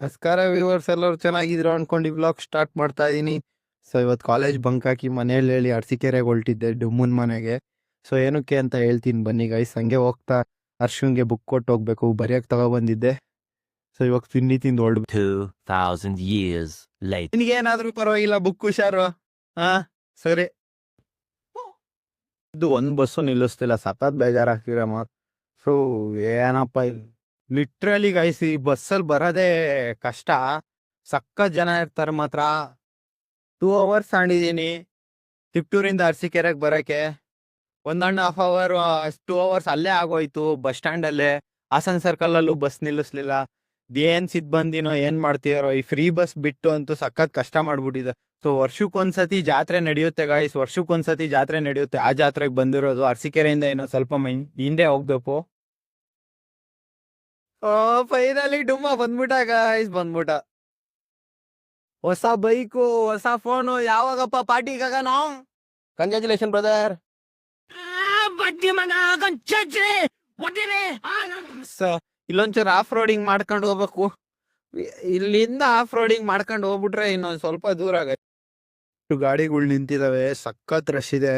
ನಮಸ್ಕಾರ ವ್ಯೂವರ್ಸ್, ಎಲ್ಲರೂ ಚೆನ್ನಾಗಿದ್ರು ಅನ್ಕೊಂಡು ಈ ವ್ಲಾಗ್ ಸ್ಟಾರ್ಟ್ ಮಾಡ್ತಾ ಇದೀನಿ. ಸೊ ಇವತ್ತು ಕಾಲೇಜ್ ಬಂಕ್ ಹಾಕಿ ಮನೇಲಿ ಹೇಳಿ ಅರಸೀಕೆರೆಗೆ ಹೊಲ್ಟಿದ್ದೆ ಡುಮ್ಮನ್ ಮನೆಗೆ. ಸೊ ಏನಕ್ಕೆ ಅಂತ ಹೇಳ್ತೀನಿ ಬನ್ನಿ ಗೈಸ್. ಹಂಗೆ ಹೋಗ್ತಾ ಅರ್ಶನ್ಗೆ ಬುಕ್ ಕೊಟ್ಟು ಹೋಗ್ಬೇಕು, ಬರೆಯಕ್ ತಗೊಬಂದಿದ್ದೆ. ಸೊ ಇವಾಗ ತಿಂಡಿ ತಿಂದು ಹೊರಡ್ 2000 years later. ನಿನಗೇನಾದ್ರೂ ಪರವಾಗಿಲ್ಲ, ಬುಕ್ ಹುಷಾರು. ಹಾ ಸರಿ. ಇದು ಒಂದ್ ಬಸ್ಸು ನಿಲ್ಲಿಸ್ತಿಲ್ಲ, ಸತತ್ ಬೇಜಾರಾಗ್ತಿರಮ್ಮ. ಸೊ ಏನಪ್ಪ ಲಿಟ್ರಲಿ ಗೈಸ್, ಈ ಬಸ್ಸಲ್ಲಿ ಬರೋದೇ ಕಷ್ಟ. ಸಖತ್ ಜನ ಇರ್ತಾರೆ ಮಾತ್ರ. 2 hours ತಗೊಂಡಿದ್ದೀನಿ ತಿಪ್ಟೂರಿಂದ ಅರಸೀಕೆರೆಗೆ ಬರಕ್ಕೆ. 1.5 hour 2 hours ಅಲ್ಲೇ ಆಗೋಯ್ತು ಬಸ್ ಸ್ಟ್ಯಾಂಡ್ ಅಲ್ಲೇ. ಹಾಸನ್ ಸರ್ಕಲ್ ಅಲ್ಲೂ ಬಸ್ ನಿಲ್ಲಿಸ್ಲಿಲ್ಲ. ಏನ್ ಸಿದ್ ಬಂದಿನೋ ಏನ್ ಮಾಡ್ತೀರೋ, ಈ ಫ್ರೀ ಬಸ್ ಬಿಟ್ಟು ಅಂತೂ ಸಖತ್ ಕಷ್ಟ ಮಾಡ್ಬಿಟ್ಟಿದೆ. ಸೊ ವರ್ಷಕ್ಕೊಂದ್ಸತಿ ಜಾತ್ರೆ ನಡೆಯುತ್ತೆ ಗಾಯ್ಸ್, ವರ್ಷಕ್ಕೊಂದ್ಸತಿ ಜಾತ್ರೆ ನಡೆಯುತ್ತೆ. ಆ ಜಾತ್ರೆಗೆ ಬಂದಿರೋದು ಅರಸೀಕೆರೆಯಿಂದ ಏನೋ ಸ್ವಲ್ಪ ಹಿಂದೆ ಹೋಗ್ಬೇಕು. ಫೈನಲಿ ಡುಮ್ಮ ಬಂದ್ಬಿಟ್ಟ ಗಾಯ್ಸ್, ಬಂದ್ಬಿಟ್ಟ. ಹೊಸ ಬೈಕು, ಹೊಸ ಫೋನು. ಯಾವಾಗಪ್ಪ ಪಾರ್ಟಿಗಾಗನೋ? Congratulation brother. ಇಲ್ಲೊಂಚೂರು ಆಫ್ ರೋಡಿಂಗ್ ಮಾಡ್ಕೊಂಡು ಹೋಗ್ಬೇಕು. ಇಲ್ಲಿಂದ ಆಫ್ ರೋಡಿಂಗ್ ಮಾಡ್ಕೊಂಡು ಹೋಗ್ಬಿಟ್ರೆ ಇನ್ನೊಂದ್ ಸ್ವಲ್ಪ ದೂರ ಆಗತ್ತೆ. ಗಾಡಿಗಳು ನಿಂತಿದಾವೆ, ಸಖತ್ ರಶ್ ಇದೆ.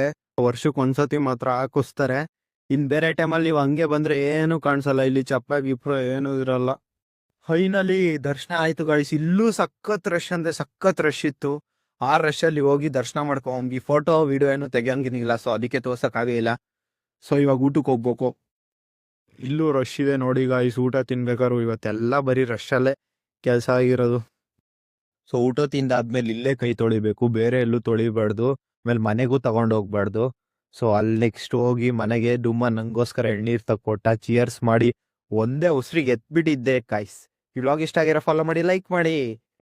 ವರ್ಷಕ್ಕೆ ಒಂದ್ಸತಿ ಮಾತ್ರ ಹಾಕಿಸ್ತಾರೆ. ಇನ್ ಬೇರೆ ಟೈಮಲ್ಲಿ ನೀವು ಹಂಗೆ ಬಂದ್ರೆ ಏನು ಕಾಣಿಸಲ್ಲ. ಇಲ್ಲಿ ಚಪ್ಪ ಗಿಪ್ರ ಏನು ಇರಲ್ಲ. ಫೈನಲಿ ದರ್ಶನ ಆಯ್ತು ಗಾಯ್ಸ್. ಇಲ್ಲೂ ಸಖತ್ ರಶ್ ಅಂದ್ರೆ ಸಖತ್ ರಶ್ ಇತ್ತು. ಆ ರಶ್ ಅಲ್ಲಿ ಹೋಗಿ ದರ್ಶನ ಮಾಡ್ಕೊಂಡ್ ಈ ಫೋಟೋ ವಿಡಿಯೋ ಏನು ತೆಗಿಯಂಗಿಲ್ಲ. ಸೊ ಅದಕ್ಕೆ ತೋರ್ಸಕ್ಕಾಗಿಲ್ಲ. ಸೊ ಇವಾಗ ಊಟಕ್ಕೆ ಹೋಗ್ಬೇಕು. ಇಲ್ಲೂ ರಶ್ ಇದೆ ನೋಡಿ ಗಾಯ್ಸ್. ಊಟ ತಿನ್ಬೇಕಾದ್ರು ಇವತ್ತೆಲ್ಲ ಬರೀ ರಶ್ ಅಲ್ಲೇ ಕೆಲಸ ಆಗಿರೋದು. ಸೊ ಊಟ ತಿಂದಾದ್ಮೇಲೆ ಇಲ್ಲೇ ಕೈ ತೊಳಿಬೇಕು, ಬೇರೆ ಎಲ್ಲೂ ತೊಳಿಬಾರ್ದು. ಆಮೇಲೆ ಮನೆಗೂ ತಗೊಂಡು ಹೋಗ್ಬಾರ್ದು. ಸೊ ಅಲ್ಲಿ ನೆಕ್ಸ್ಟ್ ಹೋಗಿ ಮನೆಗೆ ಡುಮ್ಮ ನಂಗೋಸ್ಕರ ಎಳ್ನೀರ್ ತಕ್ಕೊಟ್ಟ. ಚಿಯರ್ಸ್ ಮಾಡಿ ಒಂದೇ ಉಸ್ರಿಗೆ ಎತ್ಬಿಟ್ಟಿದ್ದೆ ಕಾಯ್ಸ್. ಈ ವ್ಲಾಗ್ ಇಷ್ಟ ಆಗಿರೋ ಫಾಲೋ ಮಾಡಿ, ಲೈಕ್ ಮಾಡಿ.